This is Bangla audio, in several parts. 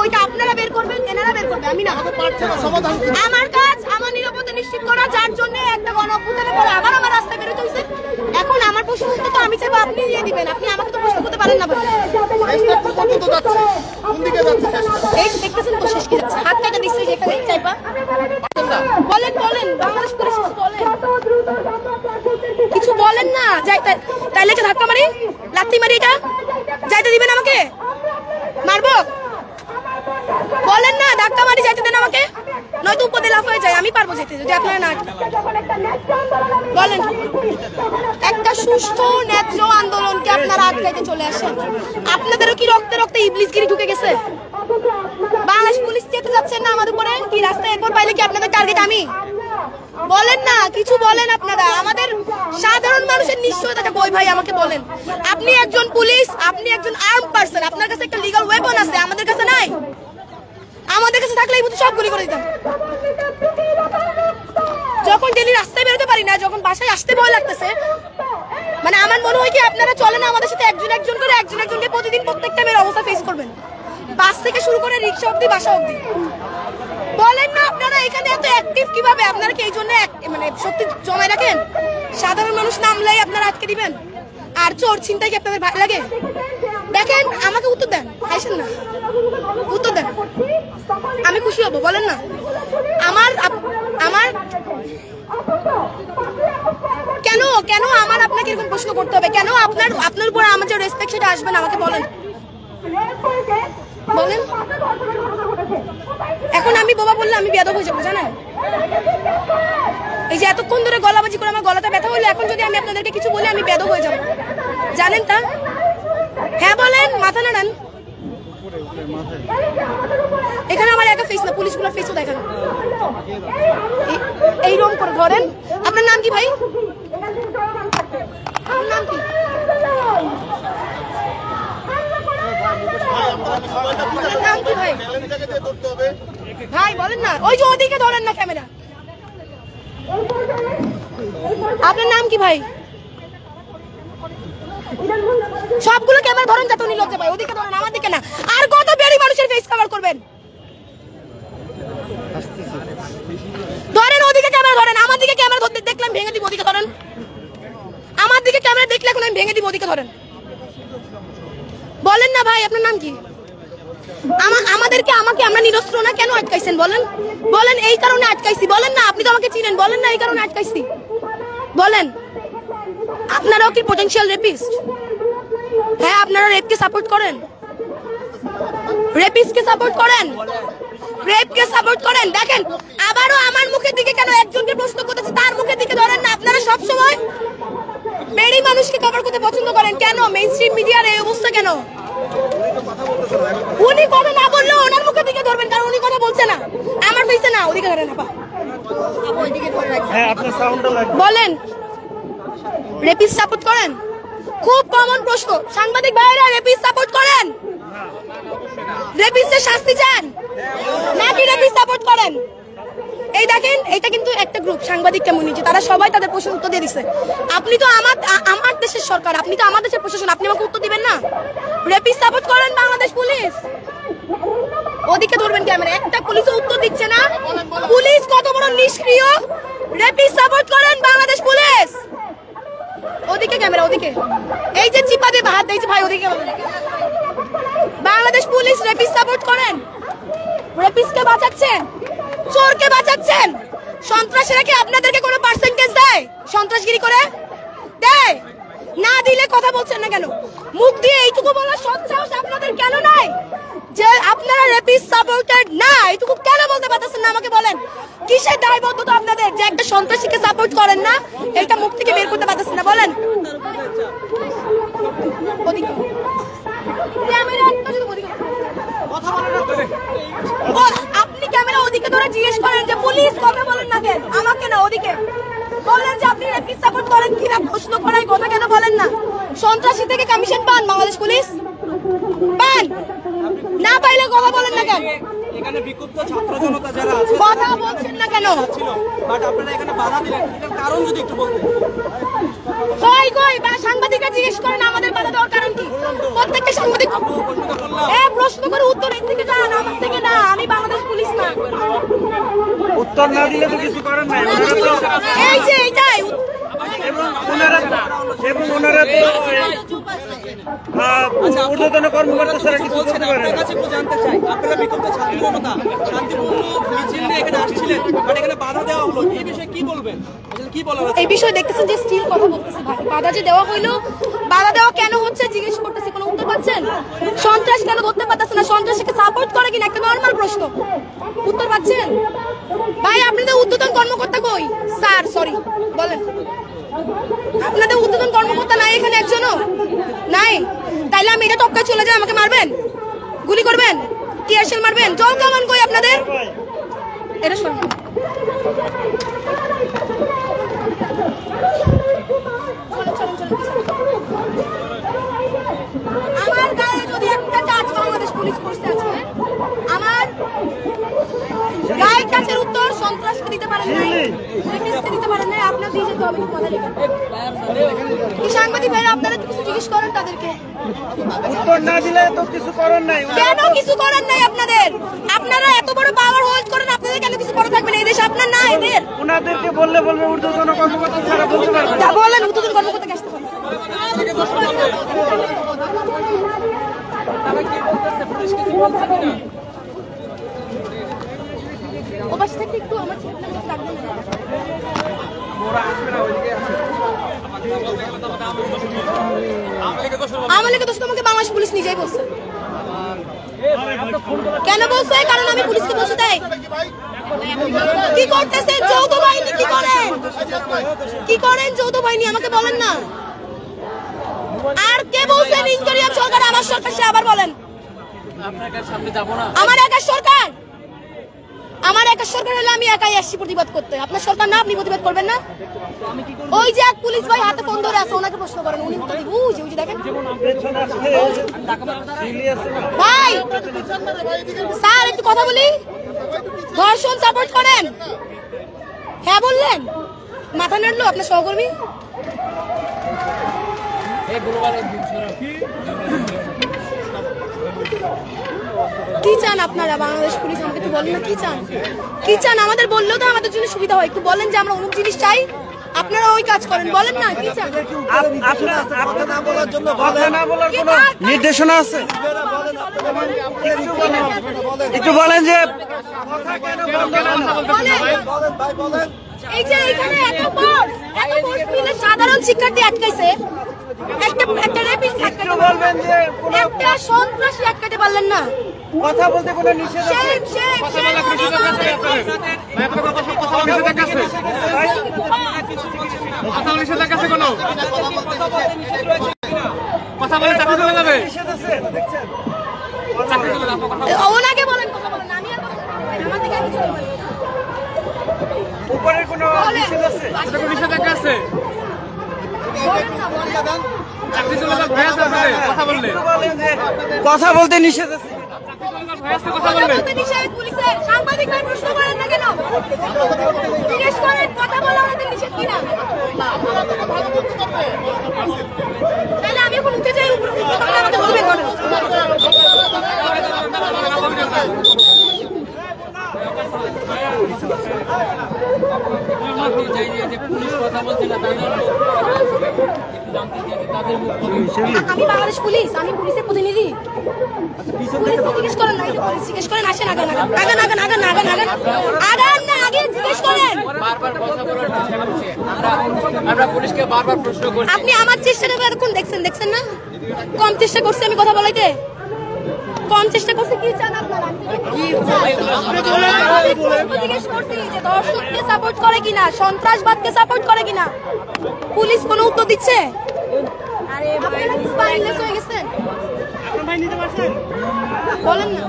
ওইটা আপনারা বের করবেন, এনারা বের করবে, আমি না। আমার কাজ আমার নিরাপত্তা নিশ্চিত করা, যার জন্য একটা গণঅভ্যুত্থানের পরে আবার আমার রাস্তায় বেরোতে হয়েছে। এখন আমার প্রশ্ন উত্তর তো আমি চাইবো আপনি দিয়ে দিবেন, আপনি আমাকে তো প্রশ্ন করতে পারেন না। এই দেখতেছেন তো শেষ কি যাচ্ছে, হাত কাটা দিচ্ছে যেখানে চাইবা। বলেন বলেন, বাংলাদেশ পুলিশ বলেন, কিছু বলেন না। যাই তাইলে একটা ধাক্কা মারি, লাথি মারি, এটা যাইতে দিবেন আমাকে? মারবো? বলেন না, ধাক্কা মারি যাইতে দেন আমাকে, নয়তো উপদে লাফ হয়ে যায়। আমি পারবো যেতে যদি আপনারা না বলেন। একটা সুষ্ঠু ন্যায্য আন্দোলনকে আপনারা আটকাইতে চলে আসেন। আপনাদেরও কি রক্তে রক্তে ইবলিসগিরি ঢুকে গেছে? বাংলাদেশ পুলিশ যেতে যাচ্ছেন না আমাদের উপরে? কি রাস্তায় একবার পাইলে কি আপনাদের টার্গেট আমি? বলেন না, কিছু বলেন আপনারা। আমাদের সাধারণ মানুষের নিশ্চয়তা কই ভাই আমাকে বলেন। আপনি একজন পুলিশ, আপনি একজন আর্ম পারসন, আপনার কাছে একটা লিগ্যাল ওয়েপন আছে, আমাদের কাছে নাই। আমাদের কাছে থাকলে এই বুঝি সব গুলি করে দিতাম। যখন ডেলি রাস্তায় বেরোতে পারি না, যখন বাসায় আসতে ভয় লাগতেছে, মানে আমার মনে হয় কি আপনারা চলেন আমাদের সাথে একজন একজন করে, একজন একজনকে প্রতিদিন প্রত্যেকটা মেয়ের অবস্থা ফেস করবেন, বাস থেকে শুরু করে রিক্সা অব্দি, বাসা অব্দি। বলেন না আপনারা এখানে এত অ্যাক্টিভ কিভাবে? আপনারা কি এই জন্য মানে শক্তি জমায় রাখেন? সাধারণ মানুষ নামলেই আপনারা আটকে দিবেন? আর চোর ছিনতাই কি আপনাদের ভালো লাগে? দেখেন, আমাকে উত্তর দেন, হাসেন না, উত্তর দেন, আমি খুশি হব। বলেন না। আমার কেন কেন আমার আপনাকে এরকম প্রশ্ন করতে হবে? কেন আপনার উপর আমার যে রেসপেক্ট সেটা আসবে না? আমাকে বলেন বলেন। এখন আমি বোবা বললে আমি বেয়াদব হয়ে যাবো, জানেন? এই যে এতক্ষণ ধরে গলাবাজি করে আমার গলাটা ব্যথা হইলো, এখন যদি আমি আপনাদেরকে কিছু বলি আমি বেয়াদব হয়ে যাবো, জানেন তা? হ্যাঁ বলেন, মাথা নাড়ান। এখানে আমার একা ফেস না, পুলিশগুলোর ফেসও দেখেন। এইরকম করে ধরেন। আপনার নাম কি ভাই? আপনার নাম কি? নাম কি ভাই? ভাই বলেন না, ওই যে ওদিকে ধরেন না ক্যামেরা। আপনার নাম কি ভাই? সবগুলো ক্যামেরা ধরেন যাতে উনি লজ্জা পায়। ওদিকে ধরেন, আমার দিকে না। আর কত বেড়ি মানুষের ফেস কভার করবেন? ধরেন ওদিকে ক্যামেরা ধরেন, আমার দিকে ক্যামেরা ধরতে দেখলাম ভেঙে দিব। ওদিকে ধরেন, আমার দিকে ক্যামেরা দেখলে এখন আমি ভেঙে দিব। ওদিকে ধরেন। বলেন না ভাই, আপনার নাম কি? আমাকে আমরা নিরস্ত্র না, কেন আটকাইছেন বলেন? বলেন এই কারণে আটকাইছি। বলেন না, আপনি তো আমাকে চিনেন। বলেন না এই কারণে আটকাইছি। বলেন। আপনারাও কি পটেনশিয়াল রেপিস্ট? হ্যাঁ, আপনারা রেপকে সাপোর্ট করেন, রেপিস্টকে সাপোর্ট করেন, রেপকে সাপোর্ট করেন। দেখেন, আবারও আমার মুখের দিকে কেন একজনকে প্রশ্ন করতেছে, তার মুখের দিকে ধরেন না। আপনারা সব সময় বেড়ি মানুষকে কভার করতে পছন্দ করেন কেন? মেইনস্ট্রিম মিডিয়ার এই অবস্থা কেন? উনি কথা না বললেও ওনার মুখের দিকে ধরবেন, কারণ উনি কথা বলছে না, আমার ফেসে না। ওদিকে ধরেন আপা, বলেন রেপিস্ট সাপোর্ট করেন? খুব কমন প্রশ্ন। সাংবাদিক ভাইরা রেপিস্ট সাপোর্ট করেন? রেপিস্টের শাস্তি চান নাকি রেপিস্ট সাপোর্ট করেন? এই দেখেন, এটা কিন্তু একটা গ্রুপ সাংবাদিক কমিউনিটি, তারা সবাই তাদের প্রশ্ন উত্তর দিয়ে দিচ্ছে। আপনি তো আমার দেশের সরকার, আপনি তো আমার দেশের প্রশাসন, আপনি আমাকে উত্তর দিবেন না? রেপিস্ট সাপোর্ট করেন বাংলাদেশ পুলিশ? ওদিকে ধরবেন ক্যামেরা, একটা পুলিশও উত্তর দিচ্ছে না। পুলিশ কত বড় নিষ্ক্রিয়! রেপিস্ট সাপোর্ট করেন বাংলাদেশ পুলিশ? ওদিকে ক্যামেরা, ওদিকে। এই যে চিপা দিয়ে হাত দিয়েছে ভাই, ওদিকে। বাংলাদেশ পুলিশ রেপিস্ট সাপোর্ট করেন? রেপিস্টকে বাঁচাচ্ছেন, চোরকে বাঁচাচ্ছেন। সন্ত্রাসীরা কি আপনাদেরকে কোনো পার্সেন্টেজ দেয় সন্ত্রাসগিরি করে? দেয় না? দিলে কথা বলছেন না কেন? মুখ দিয়ে এইটুকু বলার সৎসাহস আপনাদের কেন নাই যে আপনারা রেপিস্ট সাপোর্টেড না? এইটুকু কেন বলতে পারতেছেন না? আমাকে বলেন, কিসের দায়বদ্ধতা আপনাদের যে একটা সন্ত্রাসীকে সাপোর্ট করেন না? এটা মুখ থেকে বের করতে পারতেছেন না, বলেন। আপনি ক্যামেরা ওদিকে ধরে জিজ্ঞেস করেন যে পুলিশ কথা বলেন না কেন? আমাকে না, ওদিকে বলেন যে আপনি রেপিস্ট সাপোর্ট করেন কিনা, প্রশ্ন করার কথা কেন বলেন না? সন্ত্রাসী থেকে কমিশন পান বাংলাদেশ পুলিশ? পান না? পাইলে কথা বলেন না কেন? এখানে বিক্ষুব্ধ ছাত্র জনতা যারা আছে কথা বলছেন না কেন? বাট আপনারা এখানে বাধা দিলেন, এটার কারণ যদি একটু বলতেন। কই বা সাংবাদিকরা জিজ্ঞেস করেন আমাদের বাধা দেওয়ার কারণ কি? প্রত্যেকটা সাংবাদিক প্রশ্ন করে উত্তর এর থেকে জানান। উত্তর না দিলে তো কিছু করেন নাই। এই যে এইটাই এবং ওনারা তো ঊর্ধ্বতন কর্মকর্তা ছাড়া কিছু বলছেন করতে পারে আপনার না। কাছে একটু জানতে চাই, আপনারা বিক্ষুব্ধ ছাত্র জনতা শান্তিপূর্ণ মিছিল নিয়ে এখানে আসছিলেন, বাট এখানে বাধা দেওয়া হলো, এই বিষয়ে কি বলবেন? আসলে কি বলার আছে? এই বিষয়ে দেখতেছেন যে স্টিল কথা বলতেছে ভাই, বাধা যে দেওয়া হইলো, বাধা দেওয়া কেন হচ্ছে জিজ্ঞেস করতেছি, কোনো উত্তর পাচ্ছেন? সন্ত্রাস কেন ধরতে পারতেছে না? সন্ত্রাসীকে সাপোর্ট করে কিনা, একটা নর্মাল প্রশ্ন, উত্তর পাচ্ছেন? ভাই আপনাদের ঊর্ধ্বতন কর্মকর্তা কই? স্যার সরি বলেন, আপনাদের ঊর্ধ্বতন কর্মকর্তা নাই এখানে একজনও নাই? তাইলে আমি এটা টপকায় চলে যাই, আমাকে মারবেন, গুলি করবেন, টিয়ারশেল মারবেন, জল কামান কই আপনাদের? এটা শুনুন, আমার গায়ে যদি একটা টাচ বাংলাদেশ পুলিশ করতে আছে, আমার গায়ে টাচের উত্তর সন্ত্রাসকে দিতে পারেন নাই, রেপিস্টকে দিতে পারেন নাই, আপনার দিয়ে যেতে হবে কথা লিখে। কি সাংবাদিক ভাইরা আপনারা কিছু জিজ্ঞেস করেন তাদেরকে, উত্তর না দিলে তো কিছু করার নাই। কেন কিছু করার নাই আপনাদের? আপনারা এত বড় পাওয়ার হোল্ড করেন, আপনাদের কেন কিছু করা থাকবে না? এই দেশ আপনার না, এদের। ওনাদেরকে বললে বলবে ঊর্ধ্বতন কর্মকর্তা ছাড়া বলতে পারবে না। তা বলেন ঊর্ধ্বতন কর্মকর্তাকে আসতে বলেন। ও পাশে থেকে একটু আমার ছেলেটাকে ডাকবেন না। আমাকে দোষ তোমাকে বাংলাদেশ পুলিশ নিজেই বলছে। কেন বলছে? কারণ আমি পুলিশকে বলছি তাই। কি করতেছেন যৌথ বাহিনী? কি করেন? কি করেন যৌথ বাহিনী? আমাকে বলেন না। আর কে বলছেন ইন্টারিয়াম সরকার আমার সরকার? সে আবার বলেন। আমার একার সরকার, আমার একার সরকার হলে আমি একাই আসছি প্রতিবাদ করতে। আপনার সরকার না, আপনি প্রতিবাদ করবেন না? ওই যে এক পুলিশ ভাই হাতে ফোন ধরে আছে, ওনাকে প্রশ্ন করেন, উনি উত্তর দিবে। ওই যে দেখেন ভাই, স্যার একটু কথা বলি। ধর্ষণ সাপোর্ট করেন? হ্যাঁ বললেন, মাথা নাড়লো আপনার সহকর্মী। কি চান আপনারা? বাংলাদেশ পুলিশ আমাকে একটু বলেন না, কি চান? কি চান? আমাদের বললেও তো আমাদের জন্য সুবিধা হয়। একটু বলেন যে আমরা অমুক জিনিস চাই, আপনারা ওই কাজ করেন। বলেন না কি চান? আপনার না বলার জন্য কথা না বলার কোনো নির্দেশনা আছে? একটু বলেন যে বলেন। এই যে এখানে এত ফোর্স মিলে সাধারণ শিক্ষার্থী আটকাইছে, একটা রেপিস্ট আটকাইতে বলবেন যে একটা সন্ত্রাসী আটকাইতে পারলেন না। কথা বলতে কোনো নিষেধ আছে? ওনাকে বলেন, কথা বলেন, আমি আর কথা বলবো না, আমার দিকে কিছু বলবেন না। উপরের কোনো নিষেধ আছে? নিষেধাজ্ঞা আছে? কথা বলতে নিষেধ আছে? সাংবাদিক ভাই প্রশ্ন করেন না কেন? জিজ্ঞেস করেন কথা বলা আমাদের নিষেধ কিনা। তাহলে আমি এখন উঠে যাই উপরে, তাহলে আমাকে বলবেন করেন। আমি বাংলাদেশ পুলিশ, আমি পুলিশের প্রতিনিধি। পুলিশকে জিজ্ঞেস করেন না, জিজ্ঞেস করেন, আসেন আগান আগান আগান আগান আগান আগান আগান আগান না, আগে জিজ্ঞেস করেন। আমরা পুলিশকে বারবার প্রশ্ন করছি। আপনি আমার চেষ্টাটা এতক্ষণ দেখছেন না? কম চেষ্টা করছি আমি কথা বলাইতে, কম চেষ্টা করছি। কি চান আপনারা? জিজ্ঞেস করছি যে দর্শককে সাপোর্ট করে কিনা, সন্ত্রাসবাদকে সাপোর্ট করে কিনা। পুলিশ কোনো উত্তর দিচ্ছে? আরে আপনারা স্পাইনলেস হয়ে গেছেন। বলেন না,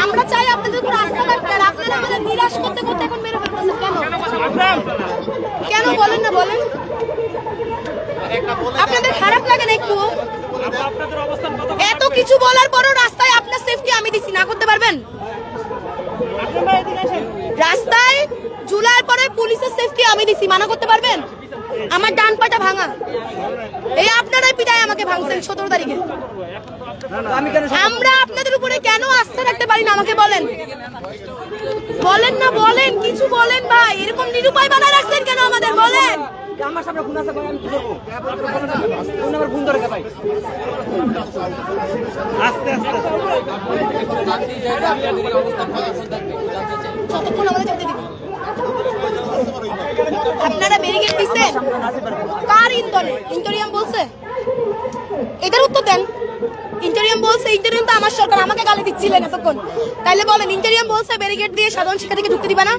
আমরা চাই আপনাদের উপর আস্থা রাখতে, আর আপনারা আমাদের নিরাশ করতে করতে এখন মেরে ফেলতেছেন কেন? কেন বলেন না, বলেন। আপনাদের খারাপ লাগে না একটু? এত কিছু বলার পরও রাস্তায় আপনার সেফটি আমি দিচ্ছি, না করতে পারবেন? রাস্তায় জুলাইয়ের পরে পুলিশের সেফটি আমি দিচ্ছি, মানা করতে পারবেন? আমার ডান পাটা ভাঙা, এই আপনারাই পিটায় আমাকে ভাঙছেন 17 তারিখে। আমরা আপনাদের উপরে কেন আস্থা রাখতে পারি না? আমাকে বলেন, বলেন না, বলেন, কিছু বলেন ভাই, এরকম নিরুপায় বানায় রাখছেন কেন আমাদের বলেন? আমার সামনে ফোন আছে, আমি কি করবো? ফোন আমার ফোন ধরে ভাই। আস্তে আস্তে কতক্ষণ আমাদের যেতে দিবেন? আপনারা ব্যারিকেড দিচ্ছেন কার ইন্ধনে? ইন্টেরিয়াম বলছে, এটার উত্তর দেন। ইন্টেরিয়াম বলছে, ইন্টেরিয়াম তো আমার সরকার, আমাকে গালি দিচ্ছিলেন এতক্ষণ। তাইলে বলেন, ইন্টেরিয়াম বলছে ব্যারিকেড দিয়ে সাধারণ শিক্ষার্থীকে ঢুকতে দিবা না?